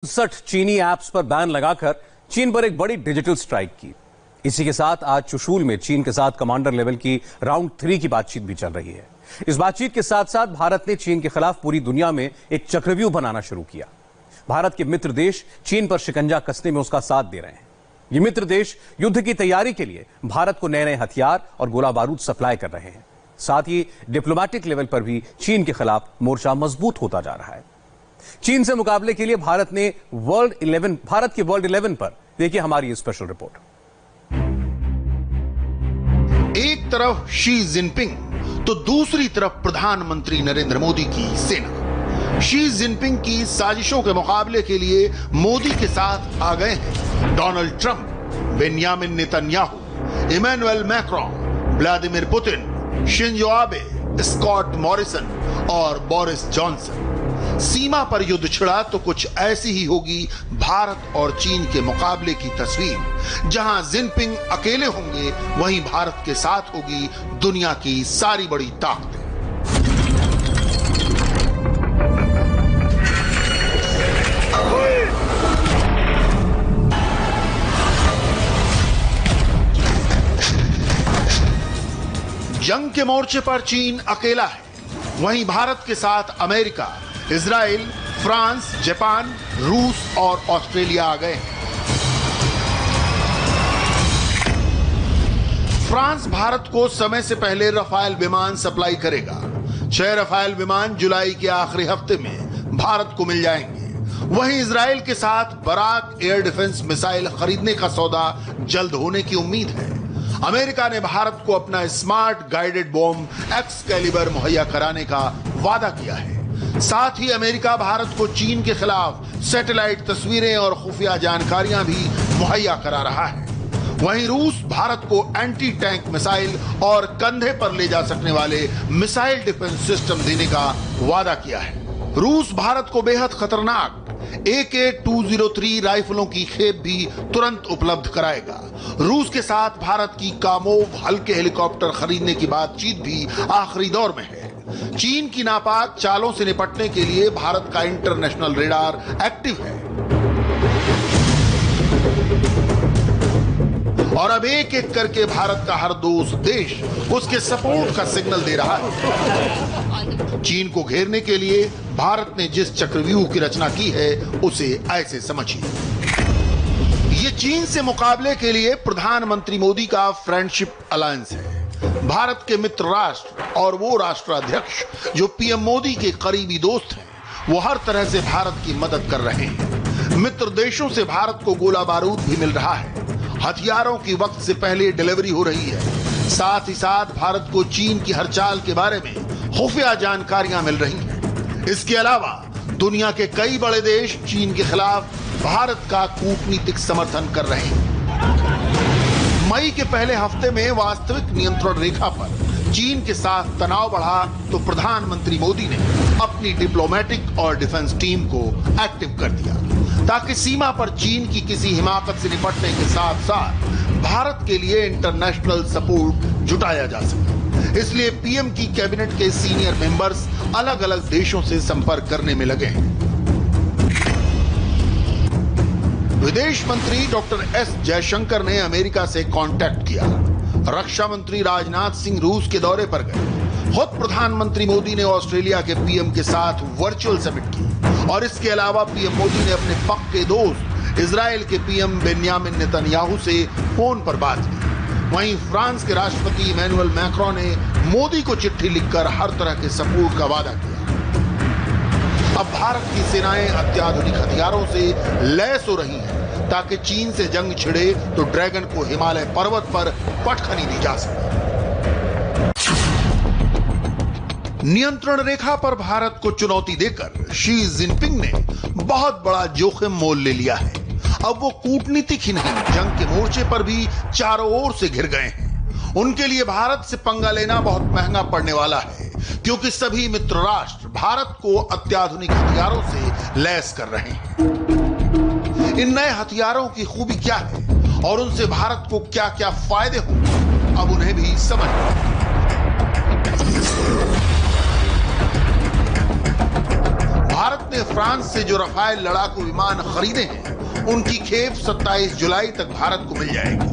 60 चीनी ऐप्स पर बैन लगाकर चीन पर एक बड़ी डिजिटल स्ट्राइक की। इसी के साथ आज चुशूल में चीन के साथ कमांडर लेवल की राउंड 3 की बातचीत भी चल रही है। इस बातचीत के साथ साथ भारत ने चीन के खिलाफ पूरी दुनिया में एक चक्रव्यूह बनाना शुरू किया। भारत के मित्र देश चीन पर शिकंजा कसने में उसका साथ दे रहे हैं। ये मित्र देश युद्ध की तैयारी के लिए भारत को नए नए हथियार और गोला बारूद सप्लाई कर रहे हैं। साथ ही डिप्लोमेटिक लेवल पर भी चीन के खिलाफ मोर्चा मजबूत होता जा रहा है। चीन से मुकाबले के लिए भारत के वर्ल्ड 11 पर देखिए हमारी ये स्पेशल रिपोर्ट। एक तरफ शी जिनपिंग तो दूसरी तरफ प्रधानमंत्री नरेंद्र मोदी की सेना। शी जिनपिंग की साजिशों के मुकाबले के लिए मोदी के साथ आ गए हैं Donald Trump, Benjamin Netanyahu, Emmanuel Macron, Vladimir Putin, Shinzo Abe, Scott Morrison और बोरिस जॉनसन। सीमा पर युद्ध छिड़ा तो कुछ ऐसी ही होगी भारत और चीन के मुकाबले की तस्वीर। जहां जिनपिंग अकेले होंगे वहीं भारत के साथ होगी दुनिया की सारी बड़ी ताकतें। जंग के मोर्चे पर चीन अकेला है, वहीं भारत के साथ अमेरिका, इजराइल, फ्रांस, जापान, रूस और ऑस्ट्रेलिया आ गए हैं। फ्रांस भारत को समय से पहले रफाल विमान सप्लाई करेगा। 6 रफाल विमान जुलाई के आखिरी हफ्ते में भारत को मिल जाएंगे। वहीं इजराइल के साथ बराक एयर डिफेंस मिसाइल खरीदने का सौदा जल्द होने की उम्मीद है। अमेरिका ने भारत को अपना स्मार्ट गाइडेड बॉम्ब एक्सकैलिबर मुहैया कराने का वादा किया है। साथ ही अमेरिका भारत को चीन के खिलाफ सैटेलाइट तस्वीरें और खुफिया जानकारियां भी मुहैया करा रहा है। वहीं रूस भारत को एंटी टैंक मिसाइल और कंधे पर ले जा सकने वाले मिसाइल डिफेंस सिस्टम देने का वादा किया है। रूस भारत को बेहद खतरनाक AK-203 राइफलों की खेप भी तुरंत उपलब्ध कराएगा। रूस के साथ भारत की कामोव हल्के हेलीकॉप्टर खरीदने की बातचीत भी आखिरी दौर में है। चीन की नापाक चालों से निपटने के लिए भारत का इंटरनेशनल रेडार एक्टिव है और अब एक एक करके भारत का हर दोस्त देश उसके सपोर्ट का सिग्नल दे रहा है। चीन को घेरने के लिए भारत ने जिस चक्रव्यूह की रचना की है उसे ऐसे समझिए। ये चीन से मुकाबले के लिए प्रधानमंत्री मोदी का फ्रेंडशिप अलायंस है। भारत के मित्र राष्ट्र और वो राष्ट्राध्यक्ष जो पीएम मोदी के करीबी दोस्त हैं, वो हर तरह से भारत की मदद कर रहे हैं। मित्र देशों से भारत को गोला बारूद भी मिल रहा है। हथियारों की वक्त से पहले डिलीवरी हो रही है। साथ ही साथ भारत को चीन की हर चाल के बारे में खुफिया जानकारियां मिल रही हैं। इसके अलावा दुनिया के कई बड़े देश चीन के खिलाफ भारत का कूटनीतिक समर्थन कर रहे हैं। मई के पहले हफ्ते में वास्तविक नियंत्रण रेखा पर चीन के साथ तनाव बढ़ा तो प्रधानमंत्री मोदी ने अपनी डिप्लोमेटिक और डिफेंस टीम को एक्टिव कर दिया ताकि सीमा पर चीन की किसी हिमाकत से निपटने के साथ साथ भारत के लिए इंटरनेशनल सपोर्ट जुटाया जा सके। इसलिए पीएम की कैबिनेट के सीनियर मेंबर्स अलग अलग देशों से संपर्क करने में लगे हैं। विदेश मंत्री डॉक्टर एस जयशंकर ने अमेरिका से कांटेक्ट किया। रक्षा मंत्री राजनाथ सिंह रूस के दौरे पर गए। खुद प्रधानमंत्री मोदी ने ऑस्ट्रेलिया के पीएम के साथ वर्चुअल समिट की और इसके अलावा पीएम मोदी ने अपने पक्के दोस्त इजराइल के पीएम बेंयामिन नेतन्याहू से फोन पर बात की। वहीं फ्रांस के राष्ट्रपति इमैनुअल मैक्रोन ने मोदी को चिट्ठी लिखकर हर तरह के सपोर्ट का वादा किया। अब भारत की सेनाएं अत्याधुनिक हथियारों से लैस हो रही हैं ताकि चीन से जंग छिड़े तो ड्रैगन को हिमालय पर्वत पर पटखनी दी जा सके। नियंत्रण रेखा पर भारत को चुनौती देकर शी जिनपिंग ने बहुत बड़ा जोखिम मोल ले लिया है। अब वो कूटनीतिक ही नहीं, जंग के मोर्चे पर भी चारों ओर से घिर गए हैं। उनके लिए भारत से पंगा लेना बहुत महंगा पड़ने वाला है क्योंकि सभी मित्र राष्ट्र भारत को अत्याधुनिक हथियारों से लैस कर रहे हैं। इन नए हथियारों की खूबी क्या है और उनसे भारत को क्या क्या फायदे होंगे, अब उन्हें भी समझ। भारत ने फ्रांस से जो रफाल लड़ाकू विमान खरीदे हैं, उनकी खेप 27 जुलाई तक भारत को मिल जाएगी।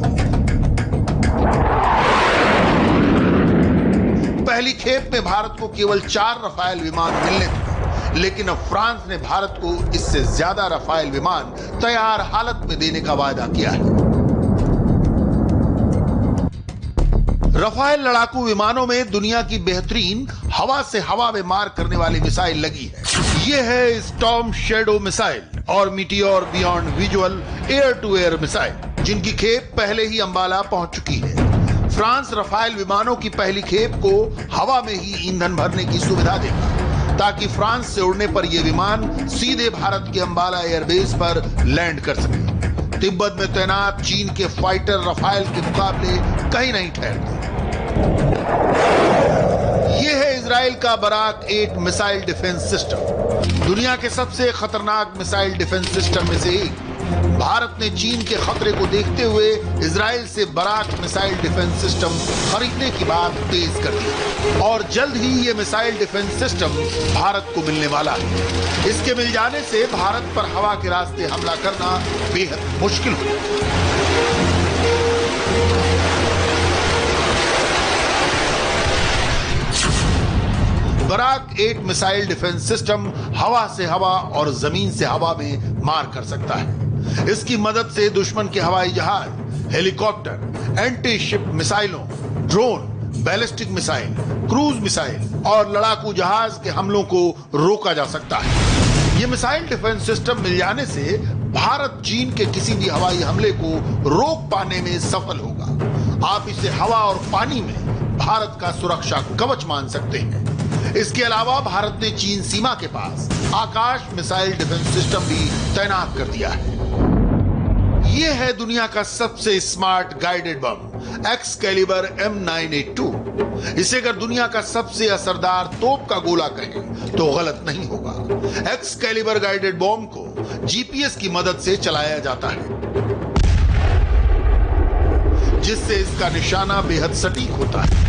पहली खेप में भारत को केवल 4 रफाल विमान मिलने थे, लेकिन अब फ्रांस ने भारत को इससे ज्यादा रफाल विमान तैयार हालत में देने का वादा किया है। रफाल लड़ाकू विमानों में दुनिया की बेहतरीन हवा से हवा में मार करने वाली मिसाइल लगी है। ये है स्टॉर्म शैडो मिसाइल और Meteor beyond visual air to air missile, जिनकी खेप पहले ही अंबाला पहुंच चुकी है। फ्रांस रफाल विमानों की पहली खेप को हवा में ही ईंधन भरने की सुविधा देगा, ताकि फ्रांस से उड़ने पर यह विमान सीधे भारत के अंबाला एयरबेस पर लैंड कर सके। तिब्बत में तैनात चीन के फाइटर रफाल के मुकाबले कहीं नहीं ठहरते। यह है इजराइल का बराक 8 मिसाइल डिफेंस सिस्टम, दुनिया के सबसे खतरनाक मिसाइल डिफेंस सिस्टम में से एक। भारत ने चीन के खतरे को देखते हुए इजराइल से बराक मिसाइल डिफेंस सिस्टम खरीदने की बात तेज कर दी और जल्द ही ये मिसाइल डिफेंस सिस्टम भारत को मिलने वाला है। इसके मिल जाने से भारत पर हवा के रास्ते हमला करना बेहद मुश्किल होगा। बराक 8 मिसाइल डिफेंस सिस्टम हवा से हवा और जमीन से हवा में मार कर सकता है। इसकी मदद से दुश्मन के हवाई जहाज, हेलीकॉप्टर, एंटी शिप मिसाइलों, drone, ballistic missile, cruise missile और लड़ाकू जहाज के हमलों को रोका जा सकता है। ये मिसाइल डिफेंस सिस्टम मिल जाने से भारत चीन के किसी भी हवाई हमले को रोक पाने में सफल होगा। आप इसे हवा और पानी में भारत का सुरक्षा कवच मान सकते हैं। इसके अलावा भारत ने चीन सीमा के पास आकाश मिसाइल डिफेंस सिस्टम भी तैनात कर दिया है। यह है दुनिया का सबसे smart guided bomb Excalibur M982। इसे अगर दुनिया का सबसे असरदार तोप का गोला कहें तो गलत नहीं होगा। एक्सकैलिबर गाइडेड बम को GPS की मदद से चलाया जाता है, जिससे इसका निशाना बेहद सटीक होता है।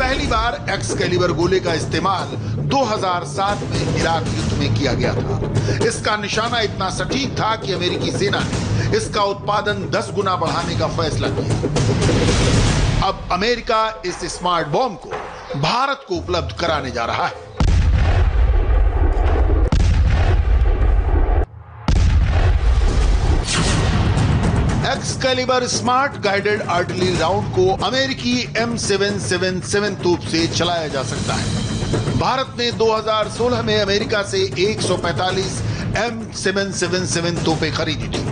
पहली बार एक्सकैलिबर गोले का इस्तेमाल 2007 में इराक युद्ध में किया गया था। इसका निशाना इतना सटीक था कि अमेरिकी सेना ने इसका उत्पादन 10 गुना बढ़ाने का फैसला किया। अब अमेरिका इस स्मार्ट बॉम्ब को भारत को उपलब्ध कराने जा रहा है। Excalibur smart guided artillery round को अमेरिकी M777 तोप से चलाया जा सकता है। भारत ने 2016 में अमेरिका से 145 M777 तोपें खरीदी थी।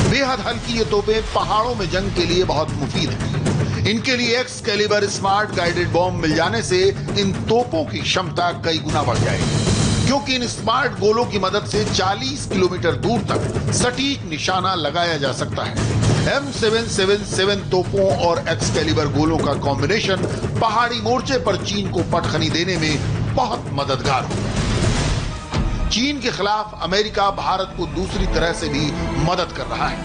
बेहद हल्की ये तोपें पहाड़ों में जंग के लिए बहुत मुफीद हैं। इनके लिए एक्सकैलिबर स्मार्ट गाइडेड बॉम्ब मिल जाने से इन तोपों की क्षमता कई गुना बढ़ जाएगी, क्योंकि इन स्मार्ट गोलों की मदद से 40 किलोमीटर दूर तक सटीक निशाना लगाया जा सकता है। M777 तोपों और एक्सकैलिबर गोलों का कॉम्बिनेशन पहाड़ी मोर्चे पर चीन को पटखनी देने में बहुत मददगार होगा। चीन के खिलाफ अमेरिका भारत को दूसरी तरह से भी मदद कर रहा है।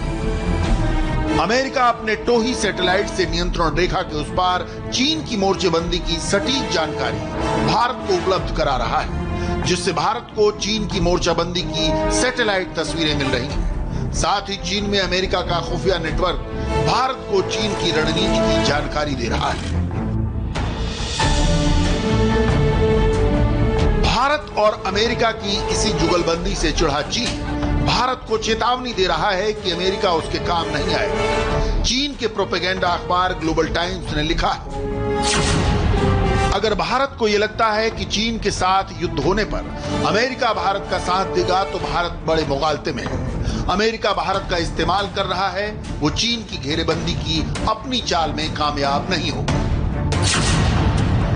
अमेरिका अपने टोही सैटेलाइट से नियंत्रण रेखा के उस पार चीन की मोर्चेबंदी की सटीक जानकारी भारत को उपलब्ध करा रहा है, जिससे भारत को चीन की मोर्चाबंदी की सैटेलाइट तस्वीरें मिल रही हैं। साथ ही चीन में अमेरिका का खुफिया नेटवर्क भारत को चीन की रणनीति की जानकारी दे रहा है। भारत और अमेरिका की इसी जुगलबंदी से चिढ़ा चीन भारत को चेतावनी दे रहा है कि अमेरिका उसके काम नहीं आएगा। चीन के प्रोपेगेंडा अखबार ग्लोबल टाइम्स ने लिखा है, अगर भारत को यह लगता है कि चीन के साथ युद्ध होने पर अमेरिका भारत का साथ देगा तो भारत बड़े मुगालते में है। अमेरिका भारत का इस्तेमाल कर रहा है, वो चीन की घेरेबंदी की अपनी चाल में कामयाब नहीं होगा।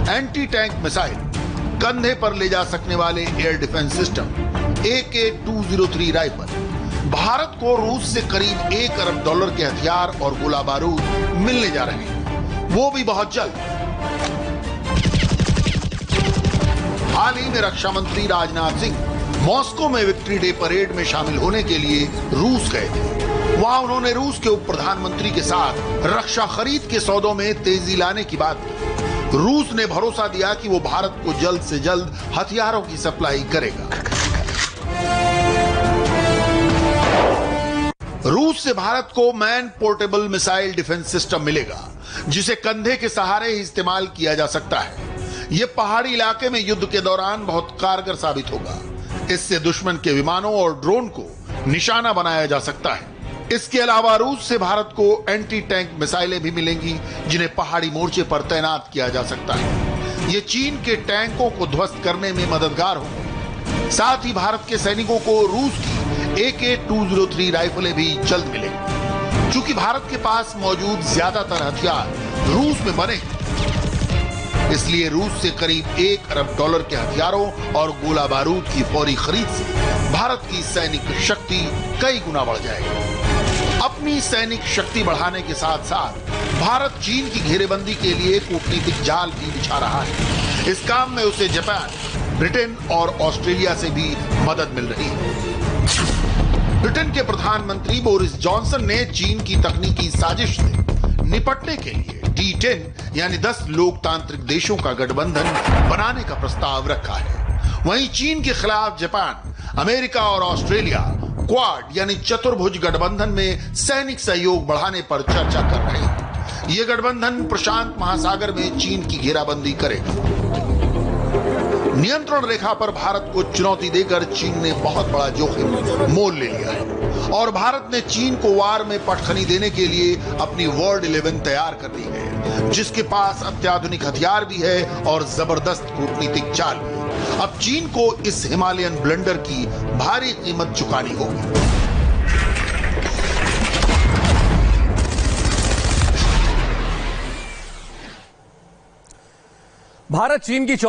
एंटी टैंक मिसाइल, कंधे पर ले जा सकने वाले air defence system, AK-203 rifle, Bharat को रूस से करीब $1 अरब के हथियार और गोला बारूद मिलने जा रहे हैं, वो भी बहुत जल्द। हाल ही में रक्षा मंत्री राजनाथ सिंह मॉस्को में विक्ट्री डे परेड में शामिल होने के लिए रूस गए थे। वहां उन्होंने रूस के उप प्रधानमंत्री के साथ रक्षा खरीद के सौदों में तेजी लाने की बात की। रूस ने भरोसा दिया कि वो भारत को जल्द से जल्द हथियारों की सप्लाई करेगा। रूस से भारत को man portable missile defence system मिलेगा, जिसे कंधे के सहारे ही इस्तेमाल किया जा सकता है। यह पहाड़ी इलाके में युद्ध के दौरान बहुत कारगर साबित होगा। इससे दुश्मन के विमानों और ड्रोन को निशाना बनाया जा सकता है। इसके अलावा रूस से भारत को एंटी टैंक मिसाइलें भी मिलेंगी, जिन्हें पहाड़ी मोर्चे पर तैनात किया जा सकता है। ये चीन के टैंकों को ध्वस्त करने में मददगार होगा। साथ ही भारत के सैनिकों को रूस की AK-203 राइफलें भी जल्द मिलेंगी। चूंकि भारत के पास मौजूद ज्यादातर हथियार रूस में बने हैं, इसलिए रूस से करीब $1 अरब के हथियारों और गोला बारूद की फौरी खरीद से भारत की सैनिक शक्ति कई गुना बढ़ जाएगी। अपनी सैनिक शक्ति बढ़ाने के साथ साथ भारत चीन की घेरेबंदी के लिए कूटनीतिक जाल भी बिछा रहा है। इस काम में उसे जापान, ब्रिटेन और ऑस्ट्रेलिया से भी मदद मिल रही है। ब्रिटेन के प्रधानमंत्री बोरिस जॉनसन ने चीन की तकनीकी साजिश से निपटने के लिए D10 यानी 10 लोकतांत्रिक देशों का गठबंधन बनाने का प्रस्ताव रखा है। वहीं चीन के खिलाफ जापान, अमेरिका और ऑस्ट्रेलिया क्वाड यानी चतुर्भुज गठबंधन में सैनिक सहयोग बढ़ाने पर चर्चा कर रहे हैं। यह गठबंधन प्रशांत महासागर में चीन की घेराबंदी करेगा। नियंत्रण रेखा पर भारत को चुनौती देकर चीन ने बहुत बड़ा जोखिम मोल ले लिया है और भारत ने चीन को वार में पटखनी देने के लिए अपनी वर्ल्ड 11 तैयार कर ली है, जिसके पास अत्याधुनिक हथियार भी है और जबरदस्त कूटनीतिक चाल भी। अब चीन को इस हिमालयन ब्लंडर की भारी कीमत चुकानी होगी। भारत चीन की